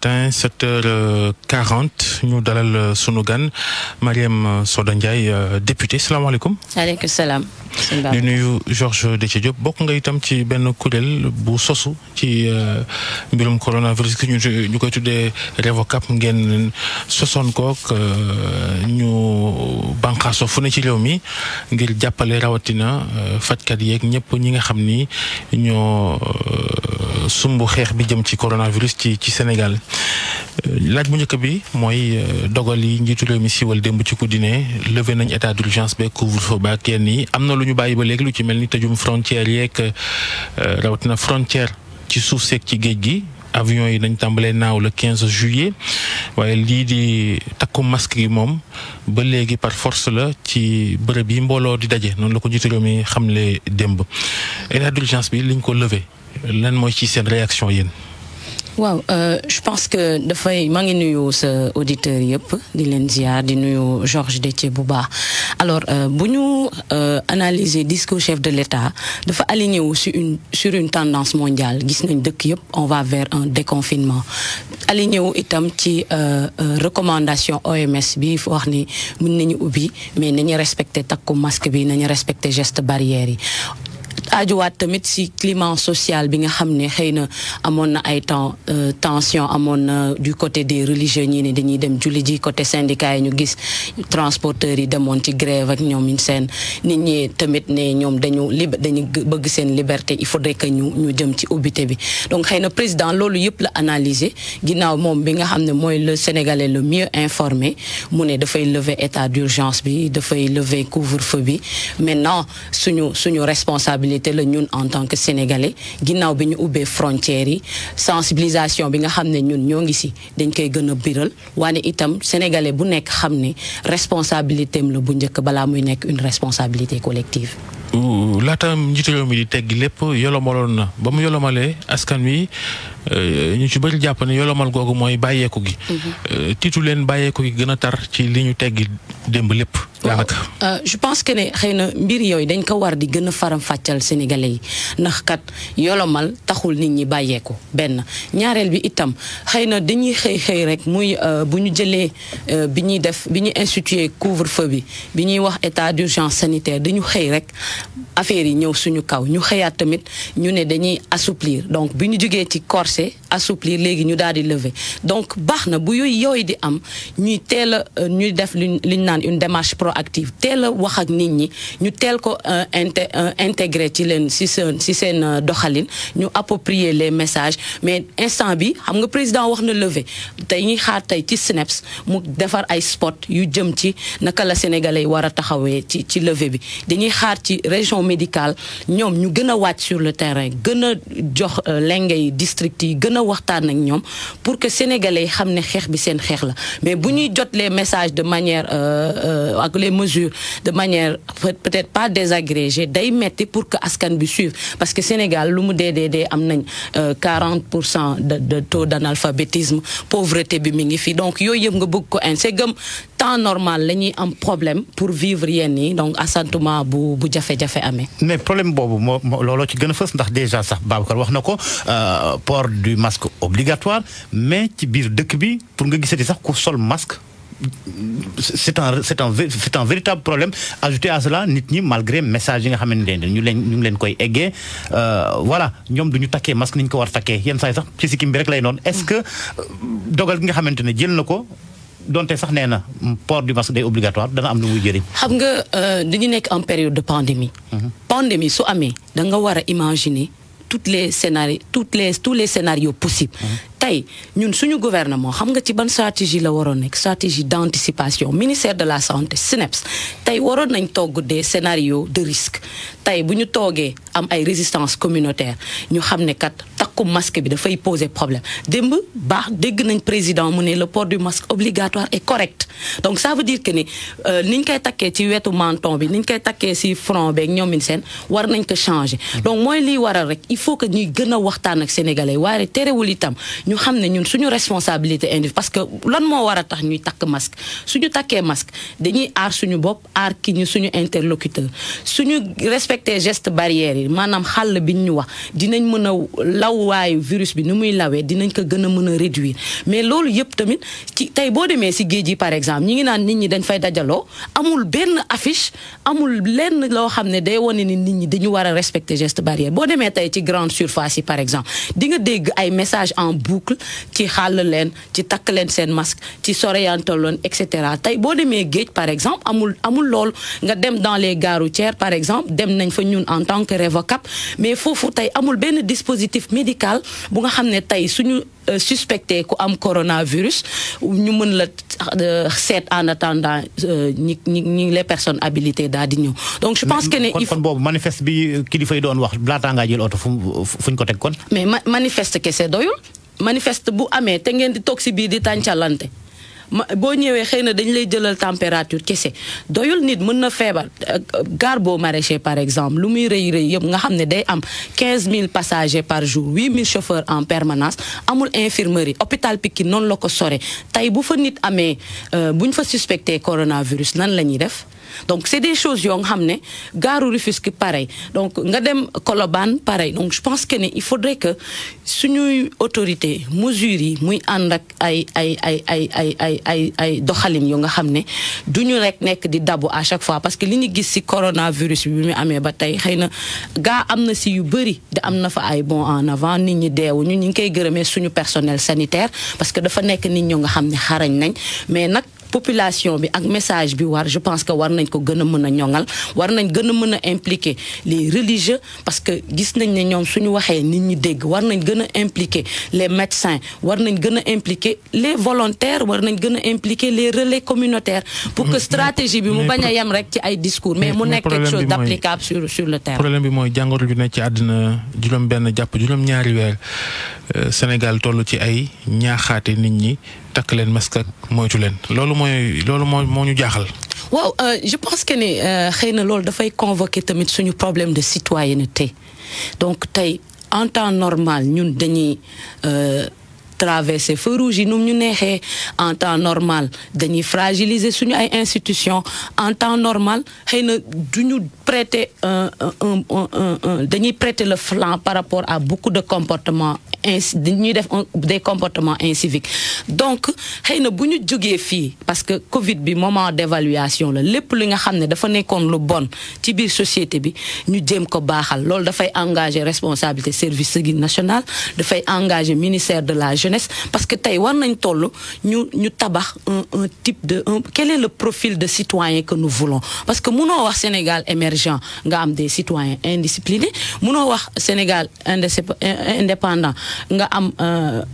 matin 7h40 ñu dalal sunu gan Marième Soda Ndiaye député salaamaaleykum. waaleykum salaam. di nuyu Georges Déthié Diop bokk nga itam ci benn kuréel bu sosu ci mbirum coronavirus ñu koy tuddee Revocap ngeen sosoon kook ñu bànqaaso fu ne ci réew mi ngir jàppale rawatina fajkat yeeg ñëpp ñi nga xam ni ñoo sumbu xeex bi jëm ci coronavirus ci Sénégal. laaj bu njëkk bi mooy dogal yi njiitu réew mi siiwal démb ci guddi ne levé nañ état d'urgence ba couvre-feu ba kenn yi am na lu ñu bàyyi ba léegi lu ci mel ni tëjum frontière yeeg rawatina frontière ci suuf seeg ci géej gi avion yi nañ tàmbalee naaw le 15 juillet waaye lii di takku masque yi moom ba léegi par force la ci bërëb yi mbooloo di daje noonu la ko njiitu réew mi xamle démb état d'urgence bi liñ ko levé lan mooy ci seen réaction yéen. waaw je pense que dafay maa ngi nuyu sa auditeurs yëpp di leen ziar di nuyu Georges Déthié bu baax alors bu ñu analyser discours chef de l'État dafa aligné wu sur une tendance mondiale gis nañ dëkk yëpp on va vers un déconfinement aligné wu itam ci recommandation OMS bi wax ni mën nañu ubbi mais nañu respecter takku masque bi nañu respecter geste barrière yi. ajuwaat tamit ci climat social bi nga xam ne xëy na amoon na ay tension amoon na du côté des religieux ñii ne dañuy dem julli ji côté syndicat yi ñu gis transporteurs yi demoon ci grève ak ñoom seen nit ñi tamit ne ñoom dañu bëgg seen liberté il faudrait que ñu jëm ci ubbite bi donc xëy na président loolu yëpp la analyser ginnaaw moom bi nga xam ne mooy le Sénégalais le mieux informé mu ne dafay lever état d'urgence bi dafay lever couvre-feu bi maintenant suñu responsabilité la ñun en tant que sénégalais ginnaaw bi ñu ubbee frontières yi sensibilisation bi nga xam ne ñun ñoo ngi ci dañ koy gën a biral waane itam sénégalais bu nekk xam ne responsabilité am la bu njëkk balaa muy nekk une responsabilité collective. laata njiitu réew mi di teggi lépp yolomaloon na ba mu yolomalee askan wi ñu ci bëri jàpp ne yolomal googu mooy bàyyeeku gi. tiitu leen bàyyeeku gi gën a tar ci li ñu teggi démb lépp. daanaka je pense que ne xëy na mbir yooyu dañ ko war di gën a faram fàccal sénégalais yi ndax kat yolomal taxul nit ñi bàyyeeku benn ñaareel bi itam xëy na dañuy xëy rek muy bu ñu jëlee bi ñuy institué couvre-feu bi ñuy wax état d'urgence sanitaire dañu xëy rek affaire yi ñëw suñu kaw ñu xëyaat tamit ñu ne dañuy assouplir donc bi ñu jógee ci corset assouplir léegi ñu daal di lever donc baax na bu yooyu di am ñuy teel a ñuy def liñ naan une démarche proactive teel a wax ak nit ñi ñu teel ko intégrer ci leen ci seen doxalin ñu approprier les messages mais instant bi xam nga président wax na lever tey ñuy xaar tey ci SNEIPS mu defar ay spot yu jëm ci naka la sénégalais yi war a taxawee ci lever bi dañuy xaar ci région médicale ñoom ñu gën a wàcc sur le terrain gën a jox lenge yi district yi gën a waxtaan ak ñoom pour que sénégalais yi xam ne xeex bi seen xeex la mais bu ñuy jot les messages de manière ak les mesures de manière peut-être pas désagrégée day metti pour que askan bi suive parce que Sénégal lu mu dee am nañ 40% de taux d'analphabétisme pauvreté bi mi ngi fi donc yooyu yëpp nga bëgg ko c'est gëm temps normal la ñuy am problème pour vivre yenn yi donc assentement bu jafe-jafe amee. mais problème boobu moo looloo ci gën a fës ndax déjà sax Babacar wax na ko port du masque obligatoire mais ci biir dëkk bi pour nga gisati sax ku sol masque c'est un véritable problème ajouté à cela nit ñi malgré message yi nga xamante ne ñu ngi leen koy eggee voilà ñoom du ñu takkee masque ni ñu ko war takkee yenn saa yi sax ci sikkim bi rek lay noonu est-ce que dogal gi nga xamante ne jël na ko donte sax nee na port du masque day obligatoire dana am lu muy jëriñ. xam nga dañu nekk en période de pandémie. pandémie su amee da nga war a imaginer tous les scénarios possibles. tey ñun suñu gouvernement xam nga ci ban stratégie la waroon nekk stratégie d'anticipation ministère de la santé SNEIPS tey waroon nañ togg des scénarios de risque tey bu ñu toogee am ay résistance communautaire ñu xam ne kat takku masque bi dafay poser problème démb dégg nañ président mu ne le port du masque obligatoire est correct donc ça veut dire que ni niñ koy takkee ci wetu menton bi niñ koy takkee ci front beeg ñoom seen war nañ ko changer donc mooy liy waral rek il faut que ñuy gën a waxtaan ak sénégalais waaye terewul itam ñu xam ne ñun suñu responsabilité individuelle parce que lan moo war a tax ñuy takk masque suñu takkee masque dañuy aar suñu bopp aar ki ñu suñu interlocuteur suñu respecter geste barrière yi maanaam xàll bi ñu wax dinañ mën a lawwaayu virus bi ni muy lawee dinañ ko gën a mën a réduire mais loolu yëpp tamit ci tey boo demee si géej gi par exemple ñi ngi naan nit ñi dañ fay dajaloo amul benn affiche amul lenn loo xam ne day wane ni nit ñi dañu war a respecter geste barrière boo demee tey ci grande surface yi par exemple di nga dégg ay message en boucle ci xàll leen ci takk leen seen masque ci soriantal leen et cetera tey boo demee géej par exemple amul loolu nga dem dans les gares routières par exemple dem nañ fa ñun en tant que Revocap mais foofu tey amul benn dispositif médical bu nga xam ne tey suñu suspecté ku am coronavirus ñu mën la seet en attendant ñi les personnes habilitées daal di ñëw donc je pense que ne kon boobu manifeste bi kilifa yi doon wax laataa ngaa jël oto fuñ ko teg kon mais manifeste kese doyul manifeste bu amee te ngeen di toog si biir di tàncalante boo ñëwee xëy na dañ lay jëlal température kese doyul nit mën na feebar Garbo maraîcher par exemple lu muy rëy yëpp nga xam ne day am 15000 passagers par jour 8000 chauffeurs en permanence amul infirmerie hôpital Pikine noonu la ko sore tey bu fa nit amee bu ñu fa suspecté coronavirus nan la ñuy def donc c'est des choses yoo nga xam ne gaaru Rufisque pareil donc nga dem Colobane pareil donc je pense que ne il faudrait que suñuy autorité mesures yi muy ànd ak ay doxalin yu nga xam ne duñu rek nekk di dabu à chaque fois parce que li ñu gis ci coronavirus bi mu amee ba tey xëy na gaa am na ci yu bëri de am na fa ay bon en avant nit ñi deewuñu ñu ngi koy gërëmee suñu personnel sanitaire parce que dafa nekk nit ñu nga xam ne xarañ nañ mais nag population bi ak message bi war je pense que war nañ ko gën a mën a ñoŋal war nañ gën a mën a impliquer les religieux parce que gis nañ ne ñoom suñu waxee nit ñi dégg war nañ gën a impliquer les médecins war nañ gën a impliquer les volontaires war nañ gën a impliquer les relais communautaires pour que stratégie bi mu bañ a yem rek ci ay discours mais mu nekk quelque chose d'applicable sur le terrain. problème bi mooy jàngoro ju nekk ci àddina juróom-benn jàpp juróom-ñaari weer Sénégal toll ci ay ñaaxaate nit ñi takk leen masque ak moytu leen loolu moo ñu jaaxal. waaw je pense que ne xëy na loolu dafay convoquer tamit suñu problème de citoyenneté donc tey en temps normal ñun dañuy traverser feu rouge yi nu ñu neexee en temps normal dañuy fragiliser suñu ay institutions en temps normal xëy na duñu prêter dañuy prêter le flanc par rapport à beaucoup de comportements dañuy def des comportements inciviques donc xëy na bu ñu jógee fii parce que Covid bi moment d'évaluation la lépp li nga xam ne dafa nekkoon lu bon ci biir société bi ñu jéem ko baaxal loolu dafay engager responsabilité service national dafay engager ministère de la jeunesse parce que tey war nañ toll ñu tabax un type de quel est le profil de citoyen que nous voulons parce que munoo wax Sénégal émergent nga am des citoyens indisciplinés munoo wax Sénégal indépendant nga am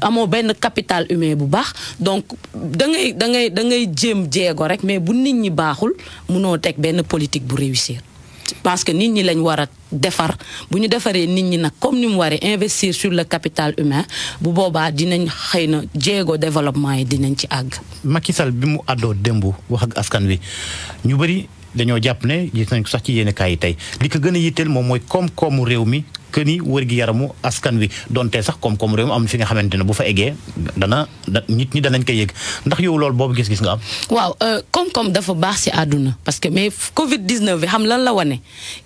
amoo benn capital humain bu baax donc da ngay jéem jéego rek mais bu nit ñi baaxul munoo teg benn politique bu réussir parce que nit ñi lañ war a defar bu ñu defaree nit ñi nag comme ni mu waree investir sur le capital humain bu boobaa dinañ xëy na jéego développement yi dinañ ci àgg. Macky Sall bi mu àddoo démb wax ak askan wi ñu bëri dañoo jàpp ne gis nañ ko sax ci yéen kaay yi tey li ko gën a yitteel moom mooy koom-koomu réew mi que ni wér-gi-yaramu askan wi donte sax koom-koomu réew mi am na fi nga xamante ne bu fa eggee nit ñi danañ koy yëg ndax yow loolu boobu gis-gis nga am. waaw koom-koom dafa baax ci àdduna parce que mais Covid 19 bi xam lan la wane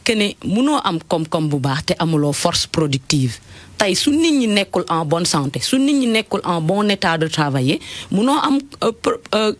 que ne munoo am koom-koom bu baax te amuloo force productive. tey su nit ñi nekkul en bonne santé su nit ñi nekkul en bon état de travailler munoo am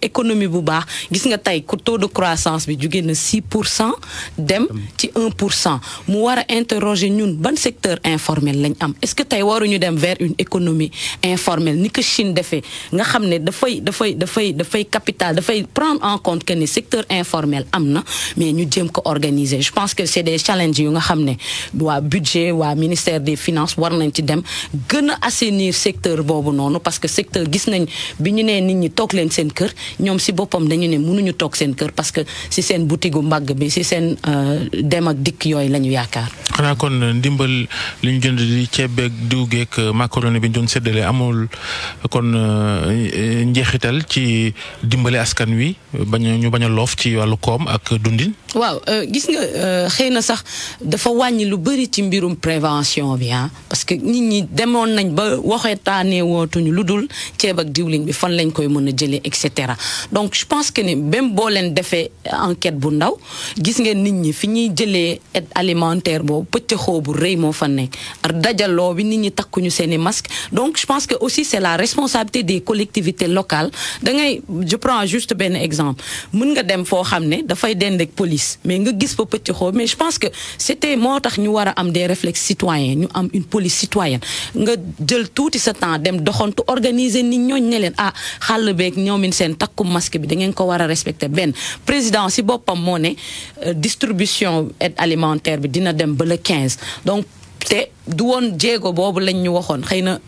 économie bu baax gis nga tey taux de croissance bi jugee na 6% dem ci 1% mu war a interroger ñun ban secteur informel lañ am est-ce que tey waruñu dem vers une économie informelle ni ko Chine defee nga xam ne dafay capital dafay prendre en compte que ni secteur informel am na mais ñu jéem ko organiser je pense que c'est des challenges yu nga xam ne waa budget waa ministère des finances war nañ ci dem gën a assainir secteur boobu noonu parce que secteur gis nañ bi ñu nee nit ñi toog leen seen kër ñoom si boppam dañu ne mënuñu toog seen kër parce que si seen boutique gu mbagg bi si seen dem ak dikk yooyu la ñu yaakaar. xanaa kon ndimbal li ñu jënd di ceeb beeg diw geeg macaroni bi ñu doon séddale amul kon njeexital ci dimbale askan wi ñu bañ a loof ci wàllu koom ak dundin. waaw gis nga xëy na sax dafa wàññi lu bëri ci mbirum prévention bi parce que que nit ñi demoon nañ ba waxetaanee wootuñu lu dul ceeb ak diwlin bi fan lañ koy mën a jëlee et cetera donc je pense que ni même boo leen defee enquête bu ndaw gis ngeen nit ñi fi ñuy jëlee aide alimentaire boobu pëccëxoo bu rëy moo fa nekk dajaloo bi nit ñi takkuñu seeni masque donc je pense que aussi c'est la responsabilité des collectivités locales da ngay je prends juste benn exemple mën nga dem foo xam ne dafay dend ak police mais nga gis fa pëccëxoo mais je pense que c'était moo tax ñu war a am des réflexes citoyens ñu am une police citoyenne nga jël tuuti sa temps dem doxantu organiser nit ñooñ ne leen xàll beeg ñoomin seen takku masque bi da ngeen ko war a respecter benn président si boppam moo ne distribution aide alimentaire bi dina dem ba le 15 donc te du woon jéego boobu lañ ñu waxoon xëy na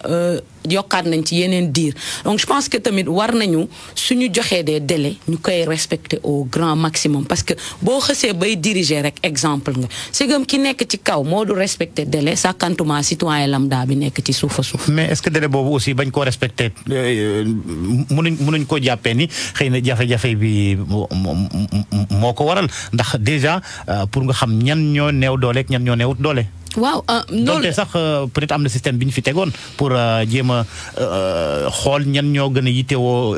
yokkaat nañ ci yeneen diir donc je pense que tamit war nañu suñu joxee des délais ñu koy respecter au grand maximum parce que boo xësee bay diriger rek exemple nga segam ki nekk ci kaw moo du respecter délai sàkkantuma citoyen lambda bi nekk ci suuf a suuf. mais est-ce que délai boobu aussi bañ koo respecter mënuñ ko jàppee ni xëy na jafe-jafe bi moo ko waral ndax déjà pour nga xam ñan ñoo neew doole ak ñan ñoo neewut doole. waaw loolu sax peut-être am na système bi ñu fi tegoon pour jéem a xool ñan ñoo gën a yittewoo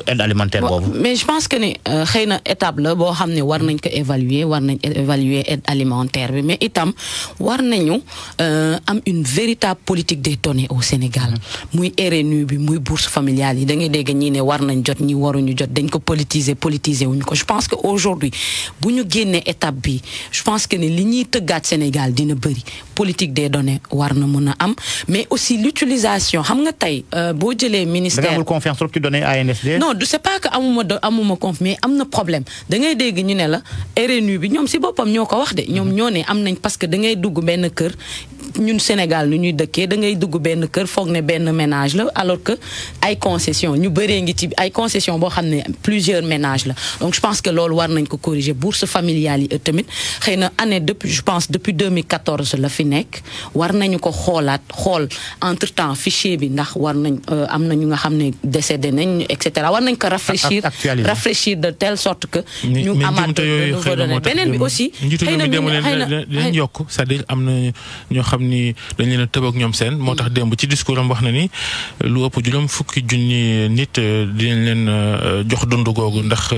aide alimentaire boobu. mais je pense que ni xëy na étape la boo xam ne war nañ ko évaluer aide alimentaire bi mais itam war nañu am une véritable politique des données au Sénégal muy RNU bi muy bourse familiale yi da ngay dégg ñii ne war nañ jot ñi waruñu jot dañ ko politiser wuñu ko je pense que aujourd'hui bu ñu génnee étape bi je pense que ni li ñuy tëggaat Sénégal dina politique des données war na mën a am mais aussi l'utilisation xam nga tey boo jëlee ministère. da nga amul confiance trop ci données ANSD. non c'est pas que amuma confiance mais am na problème da ngay dégg ñu ne la RNU bi ñoom si boppam ñoo ko wax de ñoom ñoo ne am nañ parce que da ngay dugg benn kër ñun Sénégal nu ñuy dëkkee da ngay dugg benn kër foog ne benn ménage la alors que ay concession ñu bëree ngi ci ay concession boo xam ne plusieurs ménages la donc je pense que loolu war nañ ko corriger bourse familiale yi tamit xëy na année depuis je pense depuis 2014 la fi nekk war nañu ko xoolaat xool entre temps fichier bi ndax war nañ am na ñu nga xam ne décédé nañ et cetera war nañ ko rafraîchir de telle sorte que ñu amaat de nouveau données beneen bi aussi xëy na leen yokk c'est-à-dire am na ñoo xam ni dañ leen a tëb ak ñoom seen moo tax démb ci discours am wax na ni lu ëpp juróom fukki junni nit dinañ leen jox dund googu ndax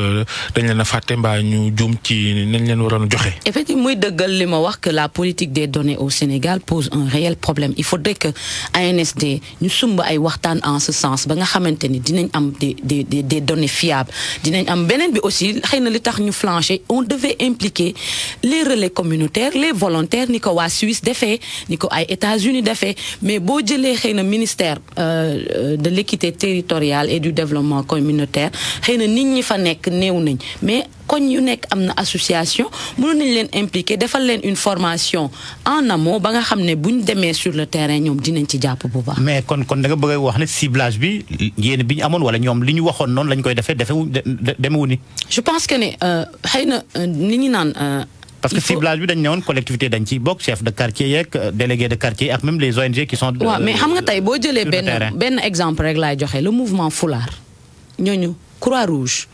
dañ leen a fàtte mbaa ñu juum ci nañ leen waroon a joxe. effectivement muy dëggal li ma wax que la politique des données au Sénégal pose un réel problème il faudrait que ANSD ñu sumb ay waxtaan en ce sens ba nga xamante ni dinañ am des données fiables dinañ am beneen bi aussi xëy na li tax ñu flancher on devait impliquer les relais communautaires les volontaires ni ko waa Suisse defee ni ko ay États-Unis defee mais boo jëlee xëy na ministère de l'équité territoriale et du développement communautaire xëy na nit ñi fa nekk néew nañ mais koñ yu nekk am na association mënoon nañ leen impliquer defal leen une formation en amont ba nga xam ne buñ demee sur le terrain ñoom dinañ ci jàpp bu baax. mais kon da nga bëgg a wax ne ciblage bi yéen bi ñu amoon wala ñoom li ñu waxoon noonu lañ koy demewu ni. je pense que ne xëy na li ñu naan. parce que ciblage bi dañ ne woon collectivité dañ ciy bokk chef de quartier yeeg délégué de quartier ak même les ONG qui sont. waaw mais xam nga tey boo jëlee benn exemple rek laay joxe le mouvement Foulard ñooñu Croix-Rouge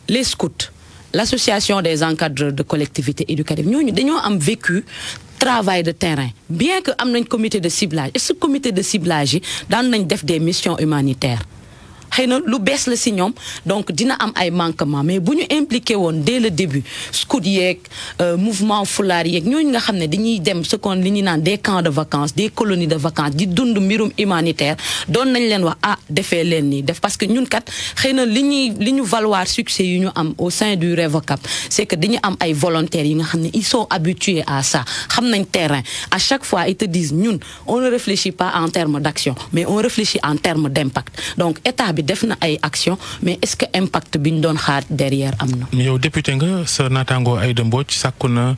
les scouts. l'association des encadreurs de collectivités éducatives ñooñu dañoo am vécu travail de terrain bien que am nañ comité de ciblage et ce comité de ciblage yi daan nañ def des missions humanitaires xëy na lu bees la si ñoom donc dina am ay manquements mais bu ñu impliqué woon dès le début scout yeeg mouvement fulaar yeeg ñooñu nga xam ne dañuy dem ce qu'on li ñuy naan des camps de vacances des colonies de vacances di dund mbirum humanitaire doon nañ leen wax defee leen nii def parce que ñun kat xëy na li ñu valoir succès yu ñu am au sein du REVOCAP c'est que dañu am ay volontaires yi nga xam ne ils sont habitués à ça xam nañ terrain à chaque fois ils te disent ñun on ne réfléchit pas en termes d'action mais on réfléchit en termes d'impact donc état bi def na ay action mais est-ce que impact bi ñu doon xaar derrière am na. yow député nga sa naataango Aïda Mbodj sàkku na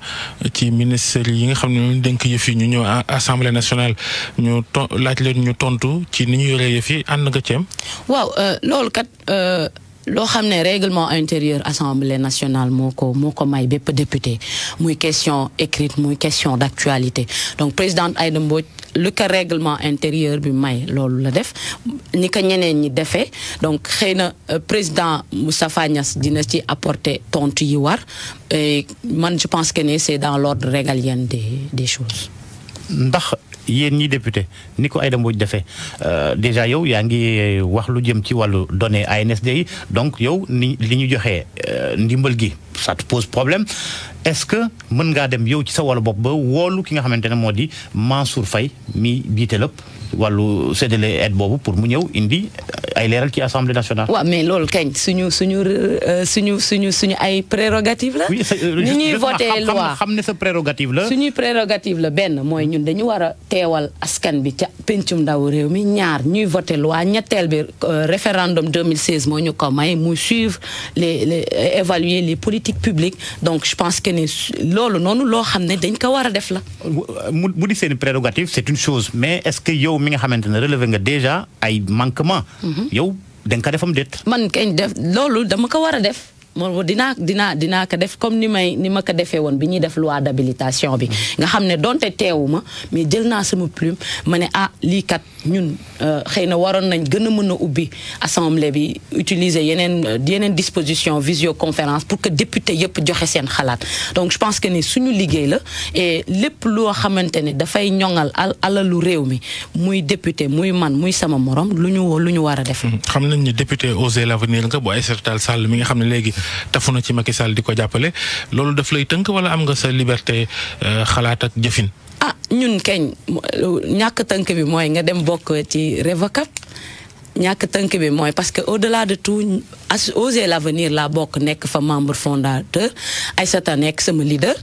ci ministère yi nga xam ne ñu dénk yëf yi ñu ñëw assemblée nationale ñu laaj leen ñu tontu ci ni ñu yoree yëf yi ànd nga ceem. waaw loolu kat. loo xam ne règlement intérieur assemblée nationale moo ko may bépp député muy question écrite muy question d'actualité donc présidente Aïda Mbodj lu ko règlement intérieur bi may loolu la def ni ko ñeneen ñi defee donc xëy na président Moustapha Niasse dina ci apporter tontu yi war et man je pense que ne c'est dans l'ordre régalien des choses. ndax yéen ñi député ni ko Aïda Mbodj defee déjà yow yaa ngi wax lu jëm ci wàllu données ANSD yi donc yow li ñu joxee ndimbal gi ça te pose problème est-ce que mën ngaa dem yow ci sa wàllu bopp ba woolu ki nga xamante ne moo di Mansour Faye mi jiite lépp wàllu séddale aide boobu pour mu ñëw indi ay leeral ci assemblée nationale. waaw mais loolu kañ suñu ay prérogative la. ni ñuy voté loi xam ne sa prérogative la. suñuy prérogative la benn mooy ñun dañu war a teewal askan bi ca pencum ndaw réew mi ñaar ñuy voté loi ñetteel bi référendum 2016 moo ñu ko may muy suivre évaluer les politiques publiques donc je pense que ni loolu noonu loo xam ne dañ ko war a def la. mu di seen prérogative c'est une chose mais est-ce que yow mi nga xamante ne relevé nga déjà ay manquements. yow da nga ko defam déet. man kañ def loolu dama ko war a def. moom dinaa ko def comme ni ma ko defee woon bi ñuy def loi d'habilitation bi nga xam ne donte teewuma mais jël naa sama plume ma ne lii kat ñun xëy na waroon nañ gën a mën a ubbi assemblée bi utiliser yeneen disposition visioconférence pour que député yëpp joxe seen xalaat donc je pense que ni suñu liggéey la et lépp loo xamante ne dafay ñoŋal alalu réew mi muy député muy man muy sama morom lu ñu war a def. xam nañ ne député Osez l'Avenir nga bu Aïssata Tall Sall mi nga xam ne léegi tafu na ci Macky Sall di ko jàppale loolu daf lay tënk wala am nga sa liberté xalaat ak jëfin. ñun keñ ñàkk tënk bi mooy nga dem bokk ci Revocap ñàkk tënk bi mooy parce que au-delà de tout Osez l'Avenir laa bokk nekk fa membre fondateur Aïssata nekk sama leader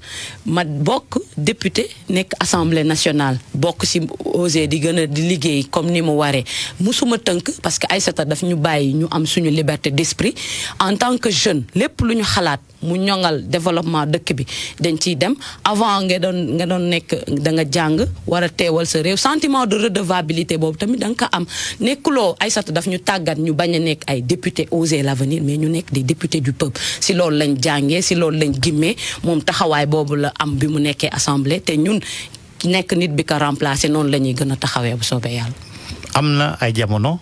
ma bokk député nekk assemblée nationale bokk ci Osez di gën a di liggéey comme ni mu waree musuma tënk parce que Aïssata daf ñu bàyyi ñu am suñu liberté d'esprit en tant que jeune lépp lu ñu xalaat mu ñoŋal développement dëkk bi dañ ciy dem avant nga doon nekk da nga jàng war a teewal sa réew sentiment de redevabilité boobu tamit da nga ko am nekkuloo Aïssata daf ñu tàggat ñu bañ a nekk ay député Osez l'Avenir mais ñu nekk des députés du peuple si loolu lañ jàngee si loolu lañ gimmee moom taxawaay boobu la am bi mu nekkee assemblée te ñun nekk nit bi ko remplacer noonu la ñuy gën a taxawee bu soobee yàlla. am na ay jamono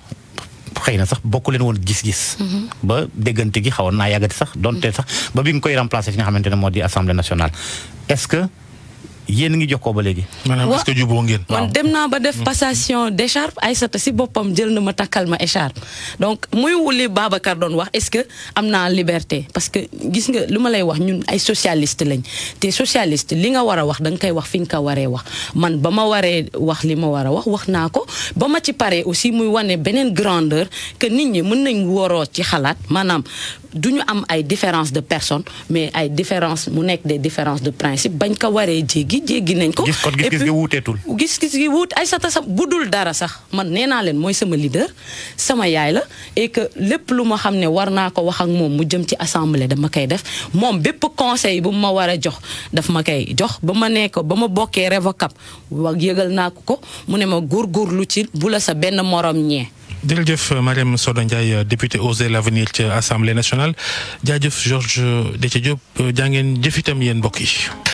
xëy na sax bokku leen woon gis-gis. ba déggante gi xawoon naa yàggati sax donte sax ba bi nga koy remplacer fi nga xamante ne moo di assemblée nationale est-ce que yéen ngi jokkoo ba léegi. maanaam est-ce que juboo ngeen. man dem naa ba def passation d'écharpe Aïssata si boppam jël na ma takkal ma écharpe donc muy wuli Babacar doon wax est-ce que am naa liberté parce que gis nga lu ma lay wax ñun ay socialiste lañ te socialiste li nga war a wax da nga koy wax fi nga ko waree wax man ba ma waree wax li ma war a wax naa ko ba ma ci paree aussi muy wane beneen grandeur que nit ñi mën nañ waroo ci xalaat maanaam du ñu am ay différence de personne mais ay différence mu nekk des différences de principe bañ ko waree jéggi nañ ko. gis-gis gi wuuteetul. gis-gis gi wuut Aïssata sax bu dul dara sax man nee naa leen mooy sama leader sama yaay la et que lépp lu ma xam ne war naa ko wax ak moom mu jëm ci assemblée dama koy def moom bépp conseil bu ma war a jox daf ma koy jox ba ma nekk ba ma bokkee Revocap wax yëgal naa ko mu ne ma góorgóorlu ci bu la sa benn morom ñee. jërëjëf Marième Soda Ndiaye député Osez l'Avenir ci Assemblée nationale jaajëf Georges Déthié Diop jaa ngeen jëf itam yéen mbokk yi.